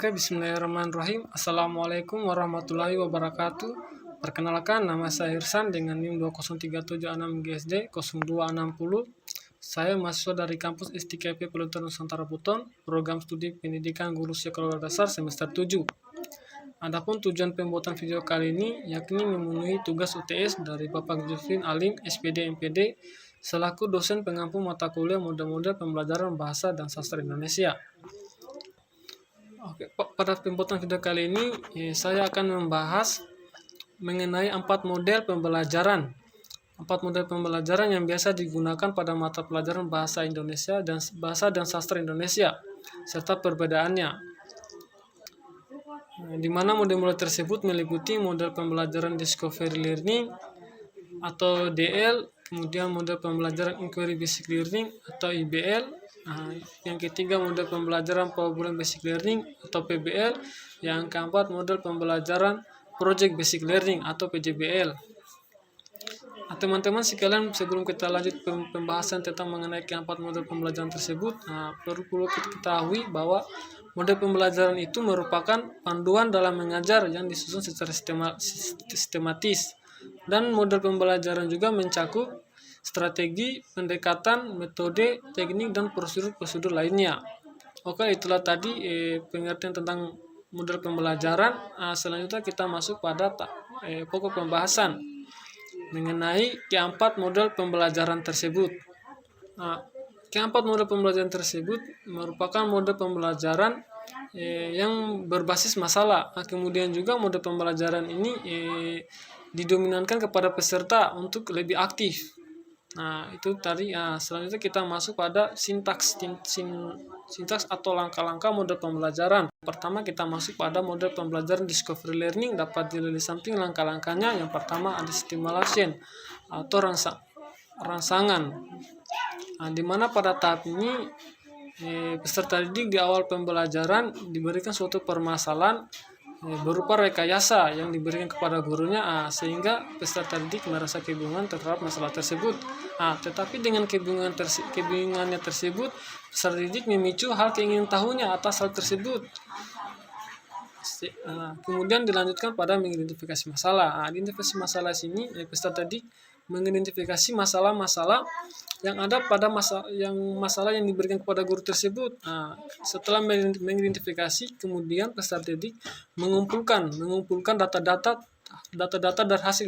Oke, bismillahirrahmanirrahim. Assalamualaikum warahmatullahi wabarakatuh. Perkenalkan, nama saya Irsan dengan NIM 20376 GSD 0260. Saya mahasiswa dari kampus STKP Peluntur Nusantara Buton, program studi pendidikan guru sekolah dasar semester 7. Adapun tujuan pembuatan video kali ini yakni memenuhi tugas UTS dari Bapak Zulfin Alim, SPD MPD, selaku dosen pengampu mata kuliah model-model pembelajaran bahasa dan sastra Indonesia. Oke, pada pembuatan video kali ini saya akan membahas mengenai 4 model pembelajaran. 4 model pembelajaran yang biasa digunakan pada mata pelajaran bahasa Indonesia dan bahasa dan sastra Indonesia serta perbedaannya. Di mana model-model tersebut meliputi model pembelajaran Discovery Learning atau DL, kemudian model pembelajaran Inquiry Basic Learning atau IBL, yang ketiga model pembelajaran Problem Basic Learning atau PBL, yang keempat model pembelajaran Project Basic Learning atau PJBL. Teman-teman sekalian, sebelum kita lanjut pembahasan tentang mengenai keempat model pembelajaran tersebut, perlu kita ketahui bahwa model pembelajaran itu merupakan panduan dalam mengajar yang disusun secara sistematis, dan model pembelajaran juga mencakup strategi, pendekatan, metode, teknik, dan prosedur-prosedur lainnya. Oke, itulah tadi pengertian tentang model pembelajaran. Selanjutnya kita masuk pada pokok pembahasan mengenai keempat model pembelajaran tersebut. Keempat model pembelajaran tersebut merupakan model pembelajaran yang berbasis masalah. Kemudian juga model pembelajaran ini didominankan kepada peserta untuk lebih aktif. Itu tadi. Selanjutnya kita masuk pada sintaks atau langkah-langkah model pembelajaran. Pertama kita masuk pada model pembelajaran Discovery Learning. Dapat dilihat di samping langkah-langkahnya. Yang pertama ada stimulation atau rangsangan. Di mana pada tahap ini peserta didik di awal pembelajaran diberikan suatu permasalahan berupa rekayasa yang diberikan kepada gurunya, sehingga peserta didik merasa kebingungan terhadap masalah tersebut. Tetapi dengan kebingungannya tersebut, peserta didik memicu hal keingin tahunya atas hal tersebut. Kemudian dilanjutkan pada mengidentifikasi masalah. Identifikasi masalah sini peserta didik mengidentifikasi masalah-masalah yang ada pada masalah yang diberikan kepada guru tersebut. Setelah mengidentifikasi, kemudian peserta didik mengumpulkan data-data dari hasil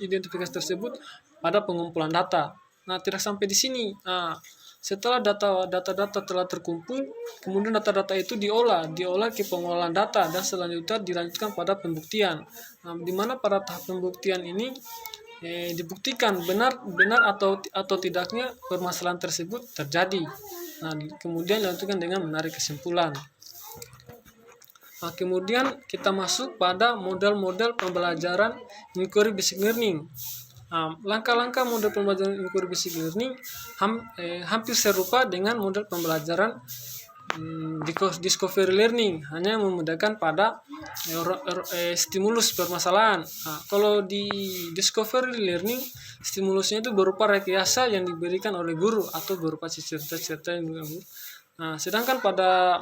identifikasi tersebut pada pengumpulan data. Tidak sampai di sini. Setelah data-data telah terkumpul, kemudian data-data itu diolah ke pengolahan data, dan selanjutnya dilanjutkan pada pembuktian. Di mana pada tahap pembuktian ini dibuktikan benar atau tidaknya permasalahan tersebut terjadi. Kemudian dilanjutkan dengan menarik kesimpulan. Kemudian kita masuk pada model-model pembelajaran Inquiry Basic Learning. Langkah-langkah model pembelajaran Inquiry Basic Learning hampir serupa dengan model pembelajaran Discovery Learning, hanya memudahkan pada stimulus permasalahan. Kalau di Discovery Learning, stimulusnya itu berupa rekayasa yang diberikan oleh guru atau berupa cerita-cerita yang diberikan guru. Sedangkan pada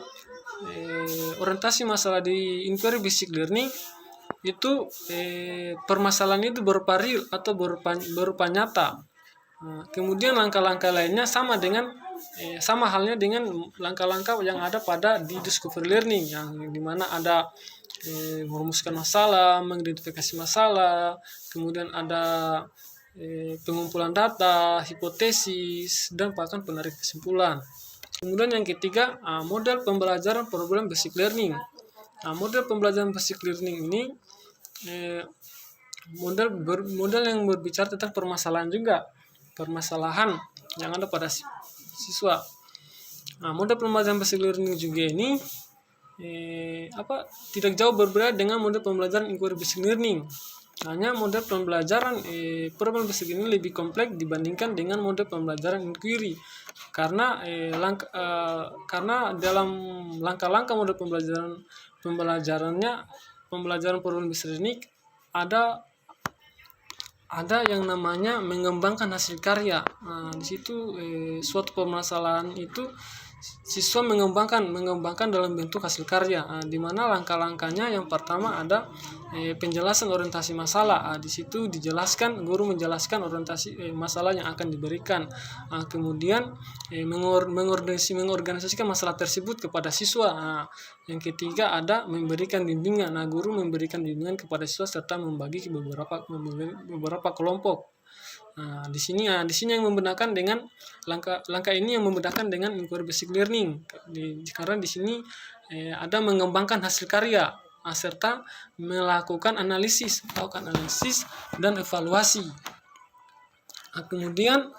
orientasi masalah di Inquiry Basic Learning itu permasalahan itu berupa real atau berupa nyata. Kemudian langkah-langkah lainnya sama halnya dengan langkah-langkah yang ada pada di Discovery Learning, yang dimana ada merumuskan masalah, mengidentifikasi masalah, kemudian ada pengumpulan data, hipotesis, dan bahkan penarik kesimpulan. Kemudian yang ketiga, model pembelajaran Problem Basic Learning. Model pembelajaran Basic Learning ini model yang berbicara tentang permasalahan yang ada pada siswa. Model pembelajaran Basic Learning juga ini tidak jauh berbeda dengan model pembelajaran Inquiry Basic Learning. Hanya model pembelajaran Problem Basic ini lebih kompleks dibandingkan dengan model pembelajaran Inquiry, karena dalam langkah-langkah model pembelajaran Problem Basic Learning ada yang namanya mengembangkan hasil karya. Di situ suatu permasalahan itu siswa mengembangkan dalam bentuk hasil karya. Di mana langkah-langkahnya yang pertama ada penjelasan orientasi masalah. Di situ dijelaskan, guru menjelaskan orientasi masalah yang akan diberikan. Kemudian mengorganisasikan masalah tersebut kepada siswa. Yang ketiga ada memberikan bimbingan. Guru memberikan bimbingan kepada siswa serta membagi beberapa kelompok. Di sini yang membedakan dengan langkah ini yang membedakan dengan inquiry basic learning. Karena di sini ada mengembangkan hasil karya serta melakukan analisis dan evaluasi. Kemudian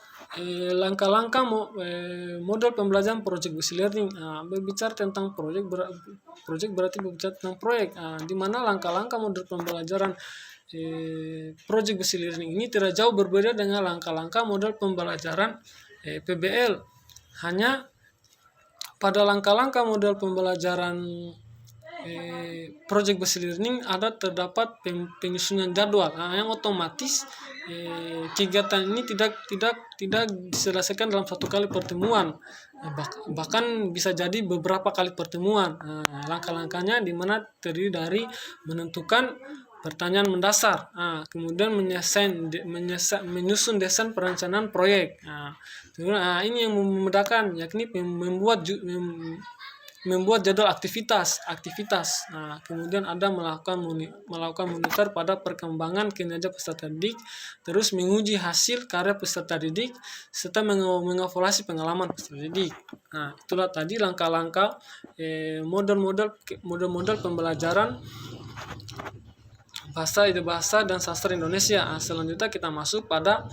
langkah-langkah model pembelajaran project based learning. Berbicara tentang project berarti berbicara tentang proyek. Di mana langkah-langkah model pembelajaran project based learning ini tidak jauh berbeda dengan langkah-langkah model pembelajaran PBL. Hanya pada langkah-langkah model pembelajaran project based learning terdapat penyusunan jadwal yang otomatis. Kegiatan ini tidak diselesaikan dalam satu kali pertemuan, bahkan bisa jadi beberapa kali pertemuan. Langkah-langkahnya di mana terdiri dari menentukan pertanyaan mendasar, kemudian menyusun desain perencanaan proyek. Ini yang memudahkan, yakni membuat jadwal aktivitas. Kemudian ada melakukan monitor pada perkembangan kinerja peserta didik, terus menguji hasil karya peserta didik, serta mengevaluasi pengalaman peserta didik. Itulah tadi langkah-langkah model-model pembelajaran ide bahasa dan sastra Indonesia. Selanjutnya kita masuk pada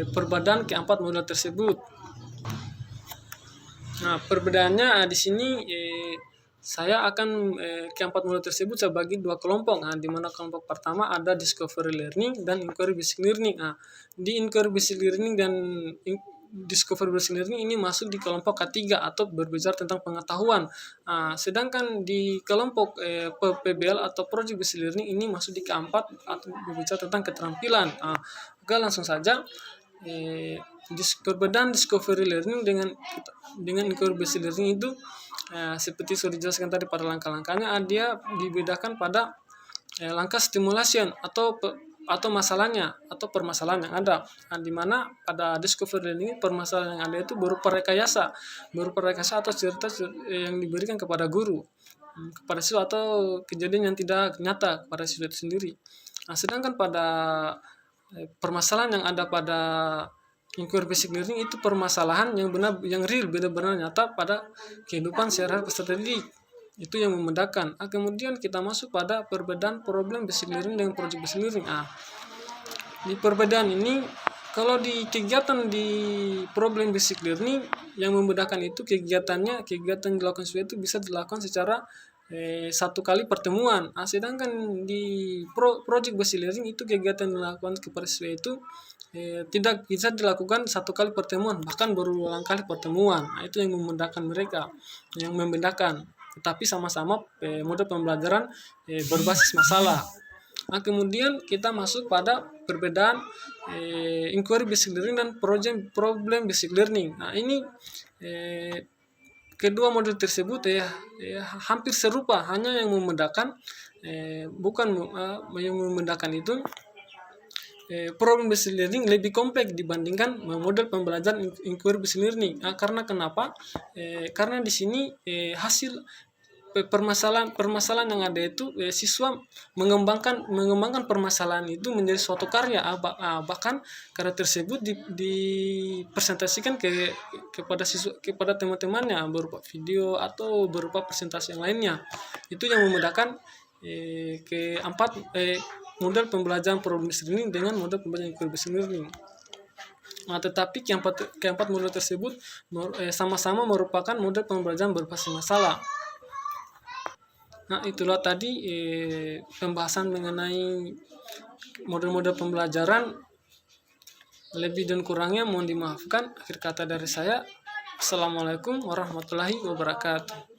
perbedaan keempat model tersebut. Perbedaannya di sini saya akan keempat model tersebut saya bagi dua kelompok. Di mana kelompok pertama ada discovery learning dan inquiry based learning. Di inquiry based learning dan discovery based learning ini masuk di kelompok ketiga atau berbicara tentang pengetahuan. Sedangkan di kelompok PBL atau project based learning ini masuk di keempat atau berbicara tentang keterampilan. Oke, langsung saja. Perbedaan discovery learning dengan inquiry based learning itu seperti sudah dijelaskan tadi pada langkah-langkahnya, dia dibedakan pada langkah stimulation atau masalahnya atau permasalahan yang ada. Di mana pada discovery learning permasalahan yang ada itu berupa rekayasa atau cerita yang diberikan kepada guru, kepada siswa, atau kejadian yang tidak nyata kepada siswa itu sendiri. Sedangkan pada permasalahan yang ada pada inquiry based learning itu permasalahan yang real, benar-benar nyata pada kehidupan sehari-hari peserta didik. Itu yang membedakan. Kemudian kita masuk pada perbedaan problem basic learning dengan project based learning. Di perbedaan ini, kalau di kegiatan di problem basic learning yang membedakan itu kegiatan dilakukan siswa itu bisa dilakukan secara satu kali pertemuan. Sedangkan di project based learning itu kegiatan dilakukan kepada siswa itu tidak bisa dilakukan satu kali pertemuan, bahkan berulang kali pertemuan. Itu yang membedakan mereka, yang membedakan. Tetapi sama-sama model pembelajaran berbasis masalah. Kemudian kita masuk pada perbedaan inquiry basic learning dan problem basic learning. Ini kedua model tersebut hampir serupa, hanya yang membedakan yang membedakan itu problem based learning lebih kompleks dibandingkan model pembelajaran inquiry based learning. Karena kenapa? Karena di sini hasil permasalahan yang ada itu siswa mengembangkan permasalahan itu menjadi suatu karya. Bahkan karya tersebut dipresentasikan kepada siswa, kepada teman-temannya berupa video atau berupa presentasi yang lainnya. Itu yang membedakan keempat model pembelajaran problem based learning dengan model pembelajaran inquiry based learning. Tetapi keempat model tersebut sama-sama merupakan model pembelajaran berbasis masalah. Itulah tadi pembahasan mengenai model-model pembelajaran. Lebih dan kurangnya mohon dimaafkan. Akhir kata dari saya, Assalamualaikum warahmatullahi wabarakatuh.